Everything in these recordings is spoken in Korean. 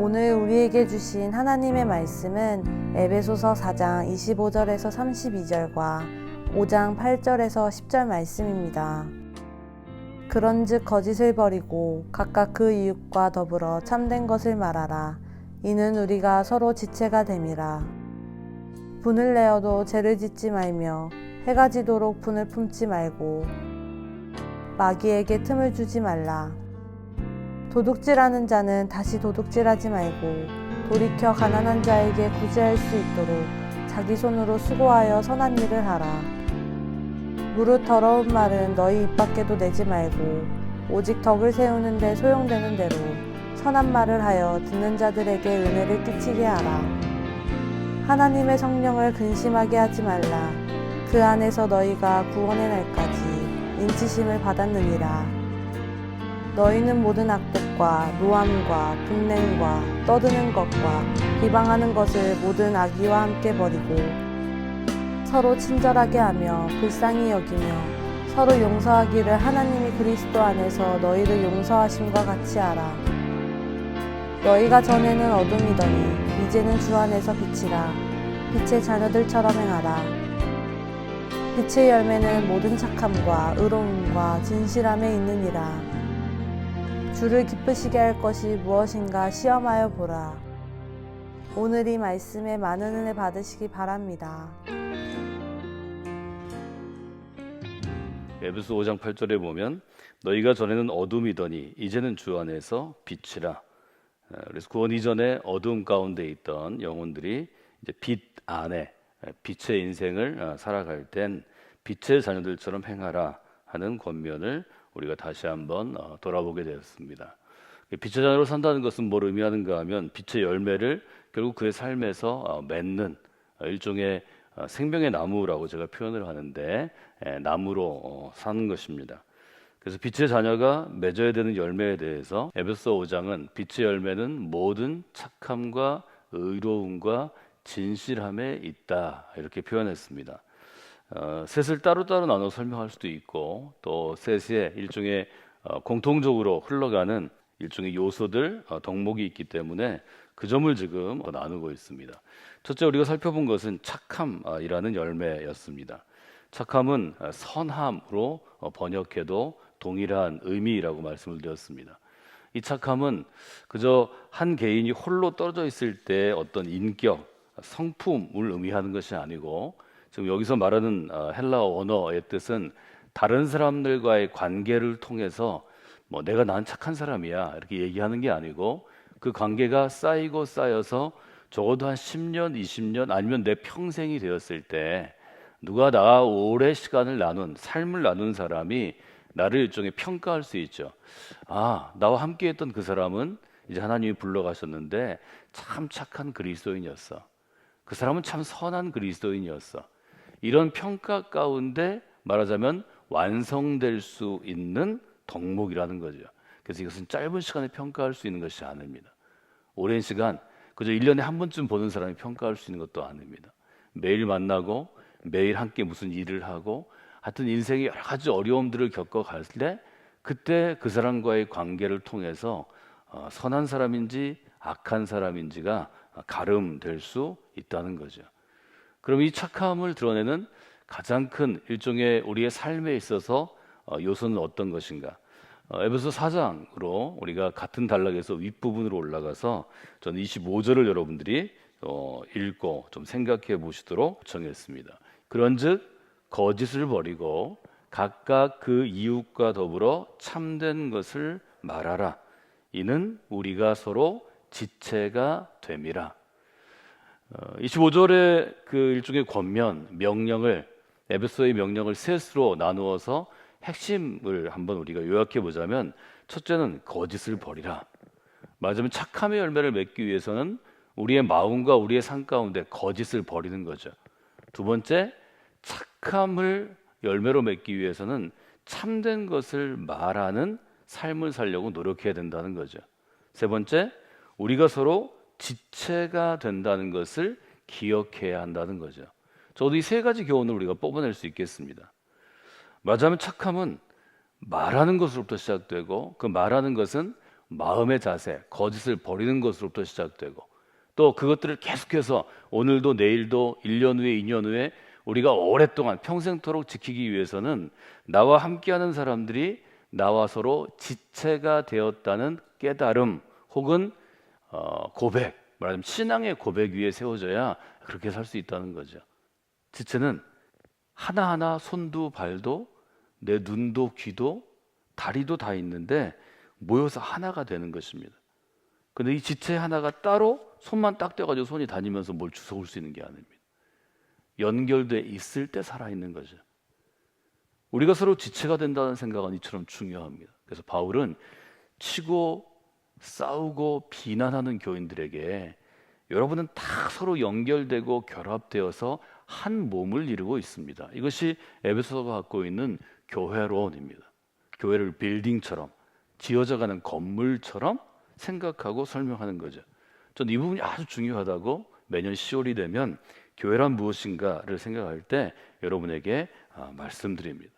오늘 우리에게 주신 하나님의 말씀은 에베소서 4장 25절에서 32절과 5장 8절에서 10절 말씀입니다. 그런즉 거짓을 버리고 각각 그 이웃과 더불어 참된 것을 말하라. 이는 우리가 서로 지체가 됨이라. 분을 내어도 죄를 짓지 말며 해가 지도록 분을 품지 말고 마귀에게 틈을 주지 말라. 도둑질하는 자는 다시 도둑질하지 말고 돌이켜 가난한 자에게 구제할 수 있도록 자기 손으로 수고하여 선한 일을 하라. 무릇 더러운 말은 너희 입 밖에도 내지 말고 오직 덕을 세우는 데 소용되는 대로 선한 말을 하여 듣는 자들에게 은혜를 끼치게 하라. 하나님의 성령을 근심하게 하지 말라. 그 안에서 너희가 구원의 날까지 인치심을 받았느니라. 너희는 모든 악독과 노함과 분냄과 떠드는 것과 비방하는 것을 모든 악의와 함께 버리고 서로 친절하게 하며 불쌍히 여기며 서로 용서하기를 하나님이 그리스도 안에서 너희를 용서하심과 같이 하라. 너희가 전에는 어둠이더니 이제는 주 안에서 빛이라. 빛의 자녀들처럼 행하라. 빛의 열매는 모든 착함과 의로움과 진실함에 있느니라. 주를 기쁘시게 할 것이 무엇인가 시험하여 보라. 오늘 이 말씀에 많은 은혜 받으시기 바랍니다. 에베소 5장 8절에 보면 너희가 전에는 어둠이더니 이제는 주 안에서 빛이라. 그래서 구원 이전에 어둠 가운데 있던 영혼들이 이제 빛 안에 빛의 인생을 살아갈 땐 빛의 자녀들처럼 행하라 하는 권면을 우리가 다시 한번 돌아보게 되었습니다. 빛의 자녀로 산다는 것은 뭘 의미하는가 하면 빛의 열매를 결국 그의 삶에서 맺는 일종의 생명의 나무라고 제가 표현을 하는데 나무로 사는 것입니다. 그래서 빛의 자녀가 맺어야 되는 열매에 대해서 에베소 5장은 빛의 열매는 모든 착함과 의로움과 진실함에 있다 이렇게 표현했습니다. 셋을 따로따로 나눠 설명할 수도 있고 또 셋의 일종의 공통적으로 흘러가는 일종의 요소들, 덕목이 있기 때문에 그 점을 지금 나누고 있습니다. 첫째 우리가 살펴본 것은 착함이라는 열매였습니다. 착함은 선함으로 번역해도 동일한 의미라고 말씀을 드렸습니다. 이 착함은 그저 한 개인이 홀로 떨어져 있을 때 어떤 인격, 성품을 의미하는 것이 아니고 지금 여기서 말하는 헬라어 언어의 뜻은 다른 사람들과의 관계를 통해서 내가 난 착한 사람이야 이렇게 얘기하는 게 아니고 그 관계가 쌓이고 쌓여서 적어도 한 10년, 20년 아니면 내 평생이 되었을 때 누가 나와 오래 시간을 나눈 삶을 나눈 사람이 나를 일종의 평가할 수 있죠. 아, 나와 함께 했던 그 사람은 이제 하나님이 불러가셨는데 참 착한 그리스도인이었어. 그 사람은 참 선한 그리스도인이었어. 이런 평가 가운데 말하자면 완성될 수 있는 덕목이라는 거죠. 그래서 이것은 짧은 시간에 평가할 수 있는 것이 아닙니다. 오랜 시간, 그저 1년에 한 번쯤 보는 사람이 평가할 수 있는 것도 아닙니다. 매일 만나고 매일 함께 무슨 일을 하고 하여튼 인생의 여러 가지 어려움들을 겪어갈 때 그때 그 사람과의 관계를 통해서 선한 사람인지 악한 사람인지가 가름될 수 있다는 거죠. 그럼 이 착함을 드러내는 가장 큰 일종의 우리의 삶에 있어서 요소는 어떤 것인가? 에베소 4장으로 우리가 같은 단락에서 윗부분으로 올라가서 저는 25절을 여러분들이 읽고 좀 생각해 보시도록 정했습니다. 그런즉 거짓을 버리고 각각 그 이웃과 더불어 참된 것을 말하라. 이는 우리가 서로 지체가 됨이라. 25절의 그 일종의 권면, 명령을 에베소의 명령을 셋으로 나누어서 핵심을 한번 우리가 요약해 보자면 첫째는 거짓을 버리라. 말하자면 착함의 열매를 맺기 위해서는 우리의 마음과 우리의 삶 가운데 거짓을 버리는 거죠. 두 번째, 착함을 열매로 맺기 위해서는 참된 것을 말하는 삶을 살려고 노력해야 된다는 거죠. 세 번째, 우리가 서로 지체가 된다는 것을 기억해야 한다는 거죠. 저도 이 세 가지 교훈을 우리가 뽑아낼 수 있겠습니다. 말하자면 착함은 말하는 것으로부터 시작되고 그 말하는 것은 마음의 자세, 거짓을 버리는 것으로부터 시작되고 또 그것들을 계속해서 오늘도 내일도 1년 후에 2년 후에 우리가 오랫동안 평생토록 지키기 위해서는 나와 함께하는 사람들이 나와 서로 지체가 되었다는 깨달음 혹은 고백, 말하자면 신앙의 고백 위에 세워져야 그렇게 살 수 있다는 거죠. 지체는 하나하나 손도 발도 내 눈도 귀도 다리도 다 있는데 모여서 하나가 되는 것입니다. 근데 이 지체 하나가 따로 손만 딱 떼가지고 손이 다니면서 뭘 주워올 수 있는 게 아닙니다. 연결돼 있을 때 살아있는 거죠. 우리가 서로 지체가 된다는 생각은 이처럼 중요합니다. 그래서 바울은 치고 싸우고 비난하는 교인들에게 여러분은 다 서로 연결되고 결합되어서 한 몸을 이루고 있습니다. 이것이 에베소서가 갖고 있는 교회론입니다. 교회를 빌딩처럼 지어져가는 건물처럼 생각하고 설명하는 거죠. 저는 이 부분이 아주 중요하다고 매년 10월이 되면 교회란 무엇인가를 생각할 때 여러분에게 말씀드립니다.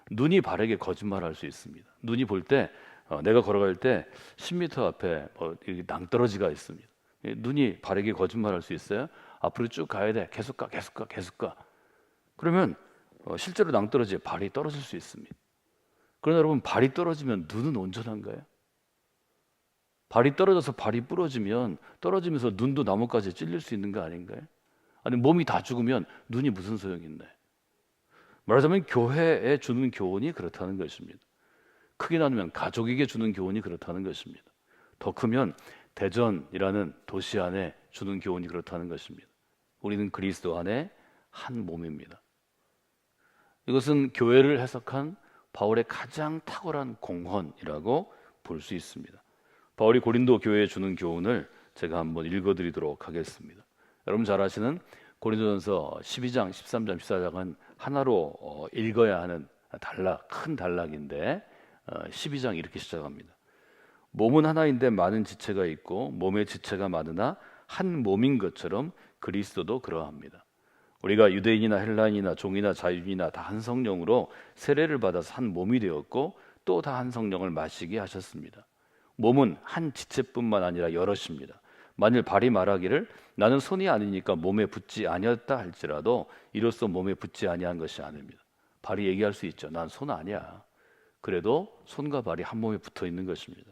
눈이 바르게 거짓말할 수 있습니다. 눈이 볼 때 내가 걸어갈 때 10m 앞에 낭떠러지가 있습니다. 눈이 바르게 거짓말할 수 있어요. 앞으로 쭉 가야 돼. 계속 가, 계속 가, 계속 가. 그러면 실제로 낭떠러지에 발이 떨어질 수 있습니다. 그러나 여러분, 발이 떨어지면 눈은 온전한가요? 발이 떨어져서 발이 부러지면 떨어지면서 눈도 나뭇가지에 찔릴 수 있는 거 아닌가요? 아니, 몸이 다 죽으면 눈이 무슨 소용이 있나요? 말하자면 교회에 주는 교훈이 그렇다는 것입니다. 크게 나누면 가족에게 주는 교훈이 그렇다는 것입니다. 더 크면 대전이라는 도시 안에 주는 교훈이 그렇다는 것입니다. 우리는 그리스도 안에 한 몸입니다. 이것은 교회를 해석한 바울의 가장 탁월한 공헌이라고 볼 수 있습니다. 바울이 고린도 교회에 주는 교훈을 제가 한번 읽어드리도록 하겠습니다. 여러분 잘 아시는 고린도전서 12장, 13장, 14장은 하나로 읽어야 하는 큰 단락인데 12장 이렇게 시작합니다. 몸은 하나인데 많은 지체가 있고 몸의 지체가 많으나 한 몸인 것처럼 그리스도도 그러합니다. 우리가 유대인이나 헬라인이나 종이나 자유인이나 다 한 성령으로 세례를 받아서 한 몸이 되었고 또 다 한 성령을 마시게 하셨습니다. 몸은 한 지체뿐만 아니라 여럿입니다. 만일 발이 말하기를 나는 손이 아니니까 몸에 붙지 아니었다 할지라도 이로써 몸에 붙지 아니한 것이 아닙니다. 발이 얘기할 수 있죠. 난 손 아니야. 그래도 손과 발이 한 몸에 붙어 있는 것입니다.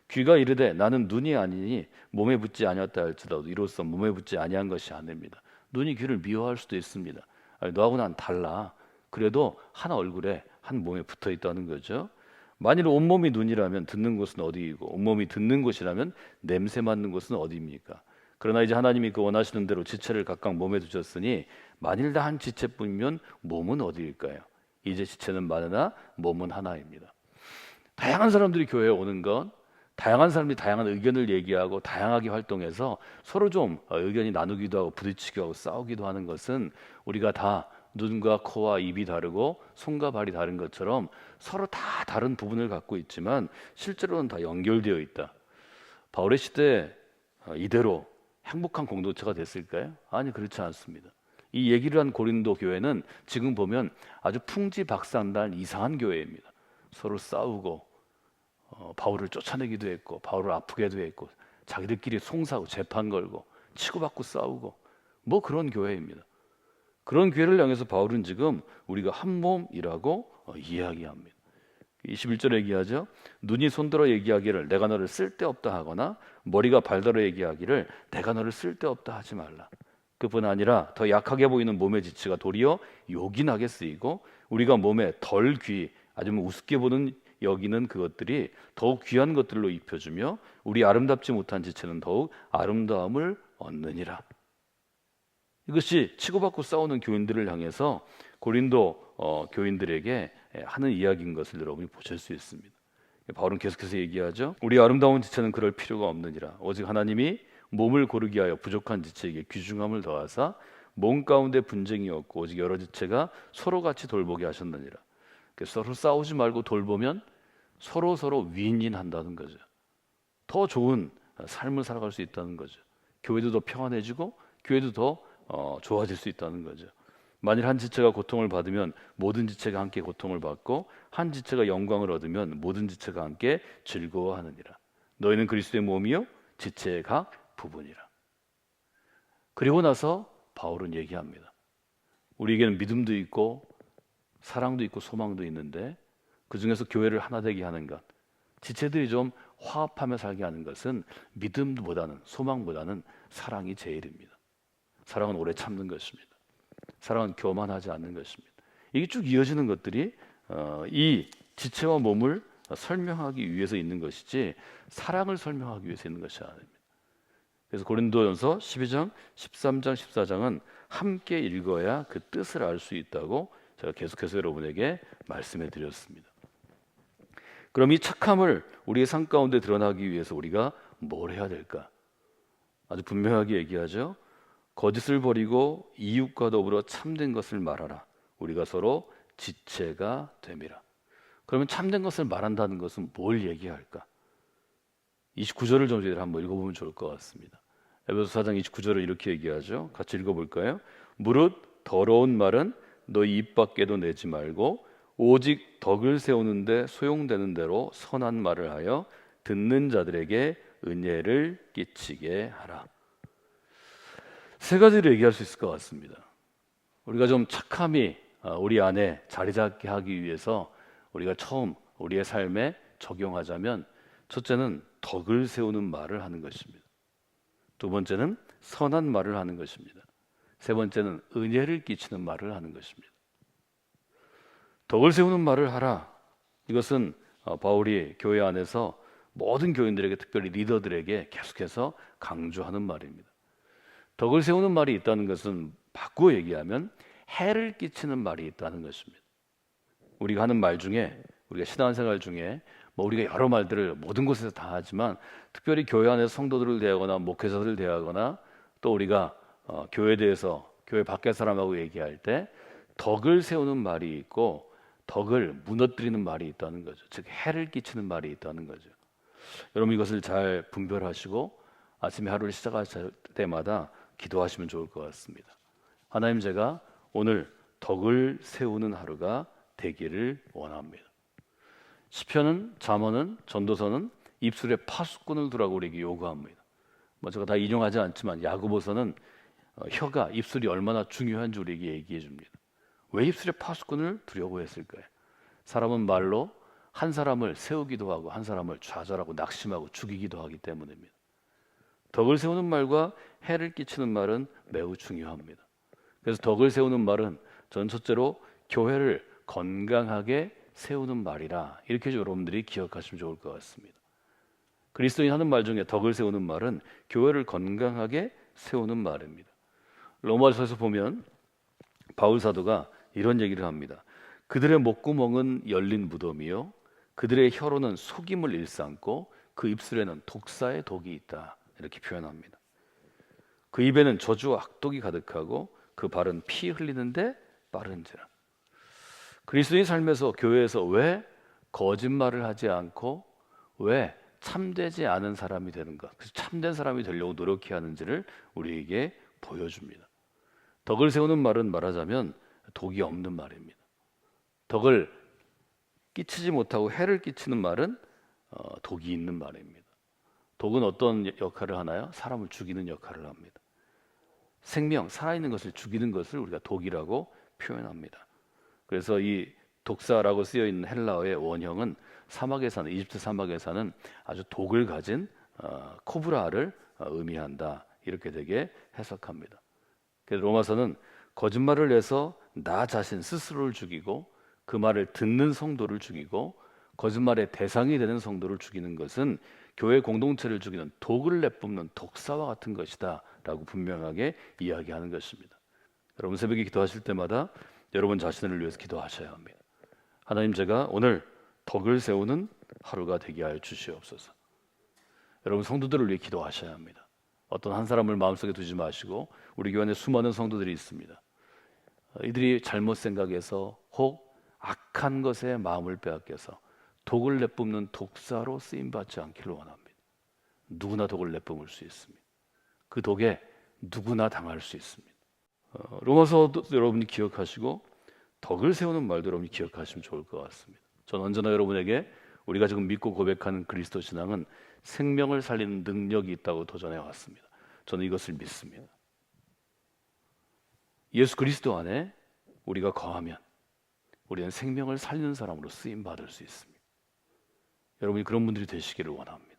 귀가 이르되 나는 눈이 아니니 몸에 붙지 아니었다 할지라도 이로써 몸에 붙지 아니한 것이 아닙니다. 눈이 귀를 미워할 수도 있습니다. 아니, 너하고 난 달라. 그래도 한 얼굴에 한 몸에 붙어 있다는 거죠. 만일 온몸이 눈이라면 듣는 곳은 어디이고 온몸이 듣는 곳이라면 냄새 맡는 곳은 어디입니까? 그러나 이제 하나님이 그 원하시는 대로 지체를 각각 몸에 두셨으니 만일 다 한 지체뿐이면 몸은 어디일까요? 이제 지체는 많으나 몸은 하나입니다. 다양한 사람들이 교회에 오는 건 다양한 사람들이 다양한 의견을 얘기하고 다양하게 활동해서 서로 좀 의견이 나누기도 하고 부딪히기도 하고 싸우기도 하는 것은 우리가 다 눈과 코와 입이 다르고 손과 발이 다른 것처럼 서로 다 다른 부분을 갖고 있지만 실제로는 다 연결되어 있다. 바울의 시대에 이대로 행복한 공동체가 됐을까요? 아니, 그렇지 않습니다. 이 얘기를 한 고린도 교회는 지금 보면 아주 풍지박산난 이상한 교회입니다. 서로 싸우고 바울을 쫓아내기도 했고 바울을 아프게도 했고 자기들끼리 송사하고 재판 걸고 치고받고 싸우고 뭐 그런 교회입니다. 그런 교회를 향해서 바울은 지금 우리가 한 몸이라고 이야기합니다. 21절에 얘기하죠. 눈이 손들어 얘기하기를 내가 너를 쓸데없다 하거나 머리가 발들어 얘기하기를 내가 너를 쓸데없다 하지 말라. 그뿐 아니라 더 약하게 보이는 몸의 지체가 도리어 요긴하게 쓰이고 우리가 몸에 덜 아니면 우습게 보는 여기는 그것들이 더욱 귀한 것들로 입혀주며 우리 아름답지 못한 지체는 더욱 아름다움을 얻느니라. 이것이 치고받고 싸우는 교인들을 향해서 고린도 교인들에게 하는 이야기인 것을 여러분이 보실 수 있습니다. 바울은 계속해서 얘기하죠. 우리 아름다운 지체는 그럴 필요가 없느니라. 오직 하나님이 몸을 고르게 하여 부족한 지체에게 귀중함을 더하사 몸 가운데 분쟁이 없고 오직 여러 지체가 서로 같이 돌보게 하셨느니라. 서로 싸우지 말고 돌보면 서로 윈윈한다는 거죠. 더 좋은 삶을 살아갈 수 있다는 거죠. 교회도 더 평안해지고 교회도 더 좋아질 수 있다는 거죠. 만일 한 지체가 고통을 받으면 모든 지체가 함께 고통을 받고 한 지체가 영광을 얻으면 모든 지체가 함께 즐거워하느니라. 너희는 그리스도의 몸이요 지체의 각 부분이라. 그리고 나서 바울은 얘기합니다. 우리에게는 믿음도 있고 사랑도 있고 소망도 있는데 그 중에서 교회를 하나 되게 하는 것, 지체들이 좀 화합하며 살게 하는 것은 믿음보다는, 소망보다는 사랑이 제일입니다. 사랑은 오래 참는 것입니다. 사랑은 교만하지 않는 것입니다. 이게 쭉 이어지는 것들이 이 지체와 몸을 설명하기 위해서 있는 것이지 사랑을 설명하기 위해서 있는 것이 아닙니다. 그래서 고린도전서 12장, 13장, 14장은 함께 읽어야 그 뜻을 알 수 있다고 제가 계속해서 여러분에게 말씀해 드렸습니다. 그럼 이 착함을 우리의 삶 가운데 드러나기 위해서 우리가 뭘 해야 될까? 아주 분명하게 얘기하죠. 거짓을 버리고 이웃과 더불어 참된 것을 말하라. 우리가 서로 지체가 됨이라. 그러면 참된 것을 말한다는 것은 뭘 얘기할까? 29절을 좀 저희들 한번 읽어보면 좋을 것 같습니다. 에베소 4장 29절을 이렇게 얘기하죠. 같이 읽어볼까요? 무릇 더러운 말은 너희 입 밖에도 내지 말고 오직 덕을 세우는데 소용되는 대로 선한 말을 하여 듣는 자들에게 은혜를 끼치게 하라. 세 가지를 얘기할 수 있을 것 같습니다. 우리가 좀 착함이 우리 안에 자리 잡게 하기 위해서 우리가 처음 우리의 삶에 적용하자면, 첫째는 덕을 세우는 말을 하는 것입니다. 두 번째는 선한 말을 하는 것입니다. 세 번째는 은혜를 끼치는 말을 하는 것입니다. 덕을 세우는 말을 하라. 이것은 바울이 교회 안에서 모든 교인들에게, 특별히 리더들에게 계속해서 강조하는 말입니다. 덕을 세우는 말이 있다는 것은 바꾸어 얘기하면 해를 끼치는 말이 있다는 것입니다. 우리가 하는 말 중에, 우리가 신앙생활 중에 우리가 여러 말들을 모든 곳에서 다 하지만 특별히 교회 안에서 성도들을 대하거나 목회자들을 대하거나 또 우리가 교회에 대해서 교회 밖의 사람하고 얘기할 때 덕을 세우는 말이 있고 덕을 무너뜨리는 말이 있다는 거죠. 즉 해를 끼치는 말이 있다는 거죠. 여러분 이것을 잘 분별하시고 아침에 하루를 시작하실 때마다 기도하시면 좋을 것 같습니다. 하나님, 제가 오늘 덕을 세우는 하루가 되기를 원합니다. 시편은, 잠언은, 전도서는 입술에 파수꾼을 두라고 우리에게 요구합니다. 제가 다 인용하지 않지만 야고보서는 혀가, 입술이 얼마나 중요한지 우리에게 얘기해 줍니다. 왜 입술에 파수꾼을 두려고 했을까요? 사람은 말로 한 사람을 세우기도 하고 한 사람을 좌절하고 낙심하고 죽이기도 하기 때문입니다. 덕을 세우는 말과 해를 끼치는 말은 매우 중요합니다. 그래서 덕을 세우는 말은 전 첫째로 교회를 건강하게 세우는 말이라, 이렇게 여러분들이 기억하시면 좋을 것 같습니다. 그리스도인 하는 말 중에 덕을 세우는 말은 교회를 건강하게 세우는 말입니다. 로마서에서 보면 바울 사도가 이런 얘기를 합니다. 그들의 목구멍은 열린 무덤이요 그들의 혀로는 속임을 일삼고 그 입술에는 독사의 독이 있다, 이렇게 표현합니다. 그 입에는 저주와 악독이 가득하고 그 발은 피 흘리는데 빠른지라. 그리스도인 삶에서, 교회에서 왜 거짓말을 하지 않고 왜 참되지 않은 사람이 되는 것, 그래서 참된 사람이 되려고 노력해야 하는지를 우리에게 보여줍니다. 덕을 세우는 말은 말하자면 독이 없는 말입니다. 덕을 끼치지 못하고 해를 끼치는 말은 독이 있는 말입니다. 독은 어떤 역할을 하나요? 사람을 죽이는 역할을 합니다. 생명, 살아있는 것을 죽이는 것을 우리가 독이라고 표현합니다. 그래서 이 독사라고 쓰여 있는 헬라어의 원형은 사막에 사는, 이집트 사막에 사는 아주 독을 가진 코브라를 의미한다, 이렇게 되게 해석합니다. 그래서 로마서는 거짓말을 해서 나 자신 스스로를 죽이고 그 말을 듣는 성도를 죽이고 거짓말의 대상이 되는 성도를 죽이는 것은 교회 공동체를 죽이는 독을 내뿜는 독사와 같은 것이다 라고 분명하게 이야기하는 것입니다. 여러분 새벽에 기도하실 때마다 여러분 자신을 위해서 기도하셔야 합니다. 하나님, 제가 오늘 덕을 세우는 하루가 되게 하여 주시옵소서. 여러분 성도들을 위해 기도하셔야 합니다. 어떤 한 사람을 마음속에 두지 마시고, 우리 교회 안에 수많은 성도들이 있습니다. 이들이 잘못 생각해서 혹 악한 것에 마음을 빼앗겨서 독을 내뿜는 독사로 쓰임받지 않기를 원합니다. 누구나 독을 내뿜을 수 있습니다. 그 독에 누구나 당할 수 있습니다. 로마서도 여러분이 기억하시고 덕을 세우는 말도 여러분이 기억하시면 좋을 것 같습니다. 저는 언제나 여러분에게 우리가 지금 믿고 고백하는 그리스도 신앙은 생명을 살리는 능력이 있다고 도전해 왔습니다. 저는 이것을 믿습니다. 예수 그리스도 안에 우리가 거하면 우리는 생명을 살리는 사람으로 쓰임 받을 수 있습니다. 여러분이 그런 분들이 되시기를 원합니다.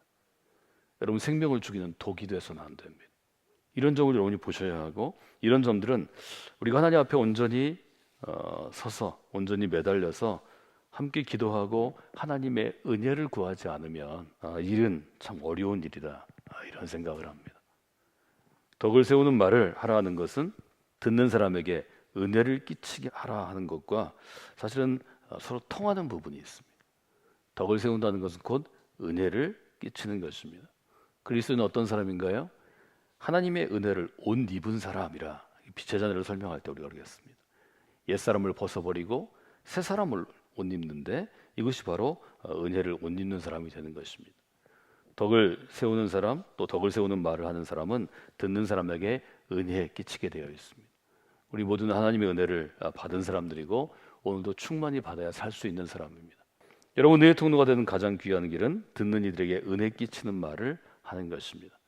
여러분 생명을 죽이는 독이 돼서는 안 됩니다. 이런 점을 여러분이 보셔야 하고, 이런 점들은 우리가 하나님 앞에 온전히 서서 온전히 매달려서 함께 기도하고 하나님의 은혜를 구하지 않으면 일은 참 어려운 일이다, 이런 생각을 합니다. 덕을 세우는 말을 하라 하는 것은 듣는 사람에게 은혜를 끼치게 하라 하는 것과 사실은 서로 통하는 부분이 있습니다. 덕을 세운다는 것은 곧 은혜를 끼치는 것입니다. 그리스도는 어떤 사람인가요? 하나님의 은혜를 옷 입은 사람이라 빛의 자녀를 설명할 때 우리가 그러겠습니다. 옛사람을 벗어버리고 새 사람을 옷 입는데 이것이 바로 은혜를 옷 입는 사람이 되는 것입니다. 덕을 세우는 사람, 또 덕을 세우는 말을 하는 사람은 듣는 사람에게 은혜에 끼치게 되어 있습니다. 우리 모두는 하나님의 은혜를 받은 사람들이고 오늘도 충만히 받아야 살 수 있는 사람입니다. 여러분, 은혜의 통로가 되는 가장 귀한 길은 듣는 이들에게 은혜 끼치는 말을 하는 것입니다.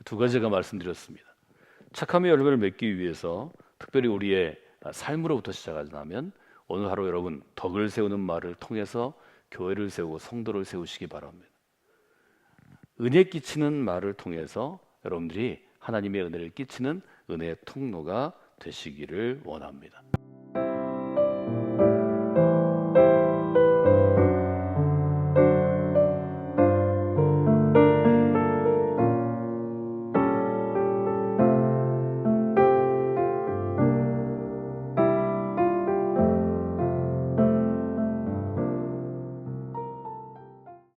두 가지 제가 말씀드렸습니다. 착함의 열매를 맺기 위해서 특별히 우리의 삶으로부터 시작하자면 오늘 하루 여러분 덕을 세우는 말을 통해서 교회를 세우고 성도를 세우시기 바랍니다. 은혜 끼치는 말을 통해서 여러분들이 하나님의 은혜를 끼치는 은혜의 통로가 되시기를 원합니다.